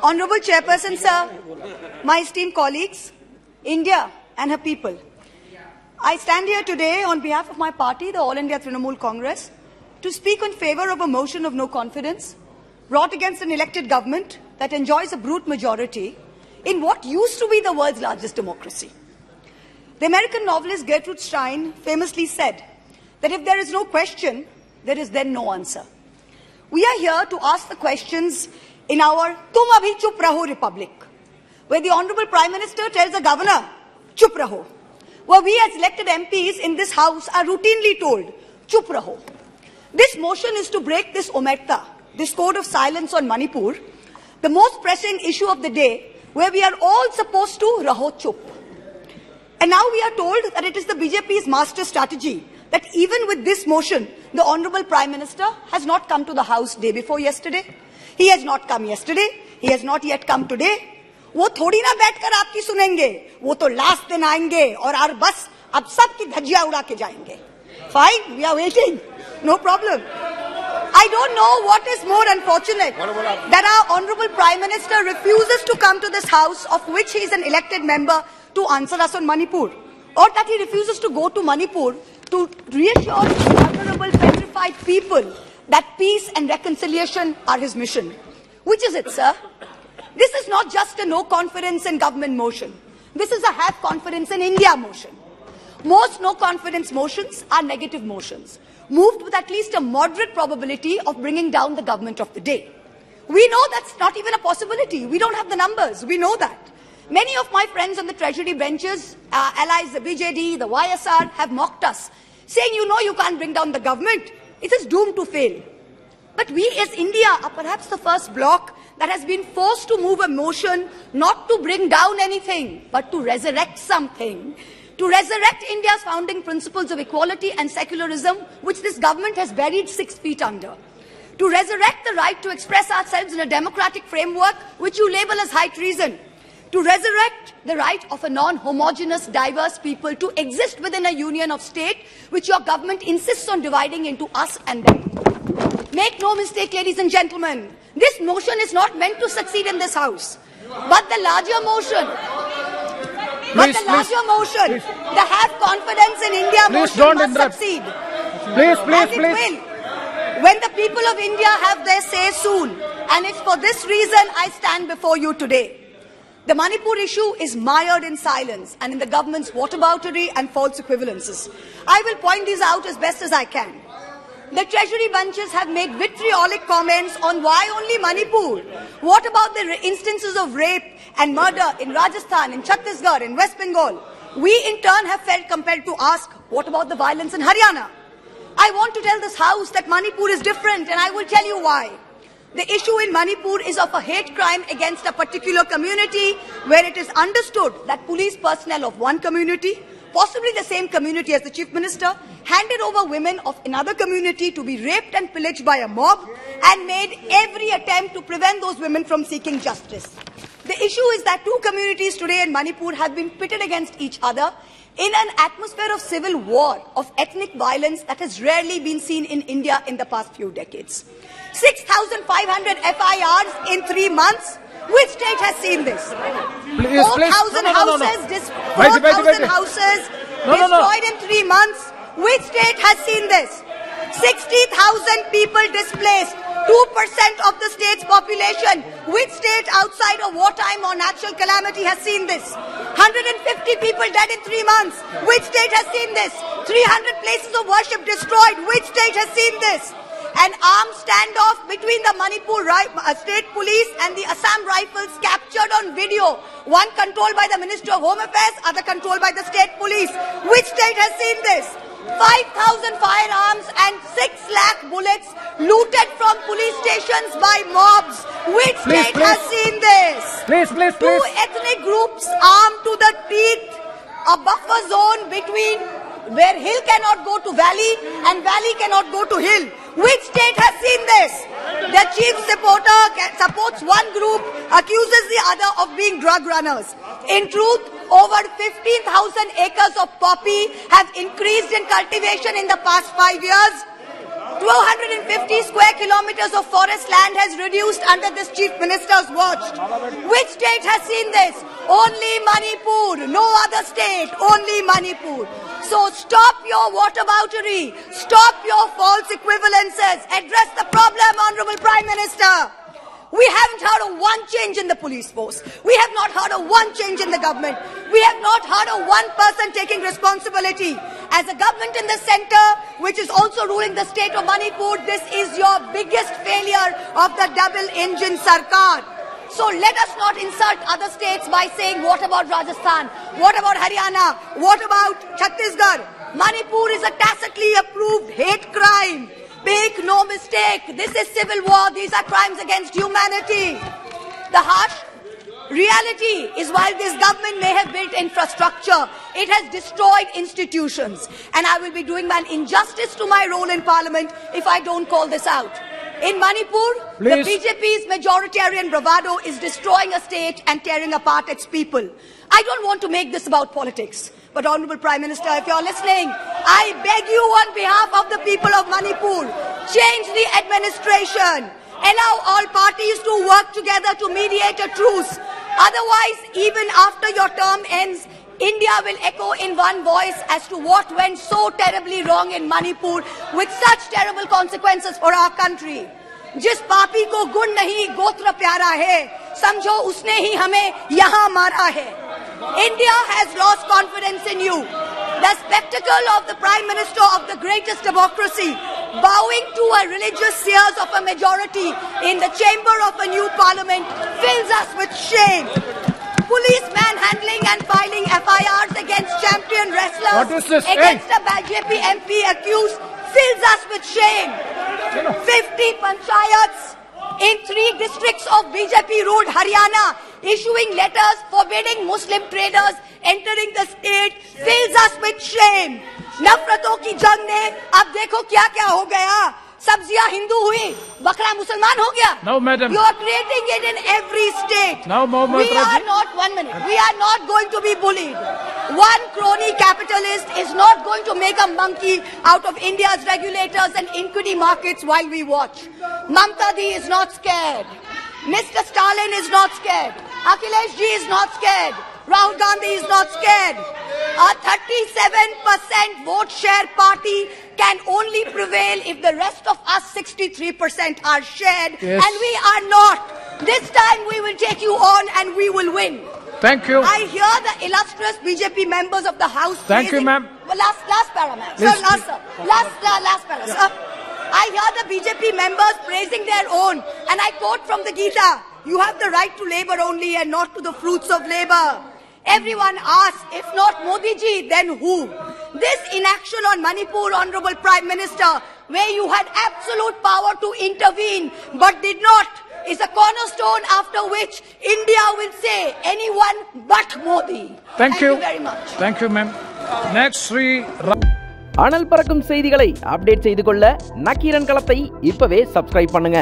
Honorable Chairperson, sir, my esteemed colleagues, India and her people, I stand here today on behalf of my party, the All India Trinamool Congress, to speak in favour of a motion of no confidence brought against an elected government that enjoys a brute majority in what used to be the world's largest democracy. The American novelist Gertrude Stein famously said that if there is no question, there is then no answer. We are here to ask the questions in our Tum Abhi Chup Raho Republic, where the Honourable Prime Minister tells the Governor, Chup Raho, where we as elected MPs in this House are routinely told, Chup Raho. This motion is to break this omerta, this code of silence on Manipur, the most pressing issue of the day, where we are all supposed to Raho Chup. And now we are told that it is the BJP's master strategy that even with this motion, the Honourable Prime Minister has not come to the House day before yesterday. He has not come yesterday. He has not yet come today. वो थोड़ी ना बैठकर आपकी सुनेंगे, वो तो last दिन आएंगे और बस अब सबकी धज्जियां उड़ा के जाएंगे. Fine, we are waiting. No problem. I don't know what is more unfortunate that our Honourable Prime Minister refuses to come to this House, of which he is an elected member, to answer us on Manipur, or that he refuses to go to Manipur to reassure vulnerable, petrified people that peace and reconciliation are his mission. Which is it, sir? This is not just a no confidence in government motion. This is a have confidence in India motion. Most no confidence motions are negative motions, moved with at least a moderate probability of bringing down the government of the day. We know that's not even a possibility. We don't have the numbers. We know that. Many of my friends on the Treasury benches, allies, the BJD, the YSR, have mocked us, saying, you know, you can't bring down the government. It is doomed to fail. But we as India are perhaps the first bloc that has been forced to move a motion not to bring down anything, but to resurrect something, to resurrect India's founding principles of equality and secularism, which this government has buried 6 feet under, to resurrect the right to express ourselves in a democratic framework, which you label as high treason, to resurrect the right of a non-homogeneous, diverse people to exist within a union of state, which your government insists on dividing into us and them. Make no mistake, ladies and gentlemen, this motion is not meant to succeed in this House, but the larger motion, the have confidence in India motion must succeed. Please. Will, when the people of India have their say soon, and it's for this reason I stand before you today. The Manipur issue is mired in silence and in the government's whataboutery and false equivalences. I will point these out as best as I can. The Treasury benches have made vitriolic comments on why only Manipur. What about the instances of rape and murder in Rajasthan, in Chhattisgarh, in West Bengal? We in turn have felt compelled to ask, what about the violence in Haryana? I want to tell this House that Manipur is different, and I will tell you why. The issue in Manipur is of a hate crime against a particular community, where it is understood that police personnel of one community, possibly the same community as the Chief Minister, handed over women of another community to be raped and pillaged by a mob and made every attempt to prevent those women from seeking justice. The issue is that 2 communities today in Manipur have been pitted against each other in an atmosphere of civil war, of ethnic violence that has rarely been seen in India in the past few decades. 6,500 FIRs in 3 months. Which state has seen this? 4,000 houses destroyed in 3 months. Which state has seen this? 60,000 people displaced, 2% of the state's population. Which state outside of wartime or natural calamity has seen this? 150 people dead in 3 months. Which state has seen this? 300 places of worship destroyed. Which state has seen this? An armed standoff between the Manipur State Police and the Assam Rifles captured on video. One controlled by the Ministry of Home Affairs, other controlled by the State Police. Which state has seen this? 5,000 firearms and 6 lakh bullets looted from police stations by mobs. Which state has seen this? Two ethnic groups armed to the teeth, a buffer zone between where hill cannot go to valley and valley cannot go to hill. Which state has seen this? The chief supporter supports one group, accuses the other of being drug runners. In truth, over 15,000 acres of poppy have increased in cultivation in the past 5 years. 250 square kilometers of forest land has reduced under this chief minister's watch. Which state has seen this? Only Manipur. No other state. Only Manipur. So stop your whataboutery. Stop your false equivalences. Address the problem, Honorable Prime Minister. We haven't heard of one change in the police force. We have not heard of one change in the government. We have not heard of one person taking responsibility. As a government in the center, which is also ruling the state of Manipur, this is your biggest failure of the double-engine Sarkar. So let us not insult other states by saying, what about Rajasthan? What about Haryana? What about Chhattisgarh? Manipur is a tacitly approved hate crime. Make no mistake, this is civil war. These are crimes against humanity. The harsh reality is while this government may have built infrastructure, it has destroyed institutions. And I will be doing an injustice to my role in parliament if I don't call this out. In Manipur, the BJP's majoritarian bravado is destroying a state and tearing apart its people. I don't want to make this about politics. But Honorable Prime Minister, if you're listening, I beg you on behalf of the people of Manipur, change the administration. Allow all parties to work together to mediate a truce. Otherwise, even after your term ends, India will echo in one voice as to what went so terribly wrong in Manipur with such terrible consequences for our country. जिस पापी को गुण नहीं गोत्र प्यारा है, समझो उसने ही हमें यहाँ मारा है. India has lost confidence in you. The spectacle of the Prime Minister of the greatest democracy bowing to a religious seers of a majority in the chamber of a new parliament fills us with shame. Police manhandling and filing FIRs against champion wrestlers against a BJP MP accused fills us with shame. 50 panchayats in 3 districts of BJP-ruled Haryana issuing letters forbidding Muslim traders entering the state fills us with shame. नफरतों की जंग ने अब देखो क्या क्या हो गया. सब्जियां हिंदू हुई, बकरा मुसलमान हो गया. No, madam. You are creating it in every state. No, we are not, 1 minute, we are not going to be bullied. One crony capitalist is not going to make a monkey out of India's regulators and equity markets while we watch. Mamta Di is not scared. Mr. Stalin is not scared. Akhilesh Ji is not scared. Rahul Gandhi is not scared. A 37% vote share party can only prevail if the rest of us 63% are shared, and we are not. This time we will take you on and we will win. Thank you. I hear the illustrious BJP members of the House. Thank you, ma'am. Last para, ma'am. Sir, last para, sir. I hear the BJP members praising their own, and I quote from the Gita, you have the right to labor only and not to the fruits of labor. Everyone asks, if not Modi ji, then who? This inaction on Manipur, Honorable Prime Minister, where you had absolute power to intervene but did not, is a cornerstone after which India will say anyone but Modi. Thank you very much. Thank you, ma'am. Next, Sri. அனல் பறக்கும் செய்திகளை update செய்து கொள்ள நக்கீரன் களத்தை இப்பவே subscribe பண்ணுங்க.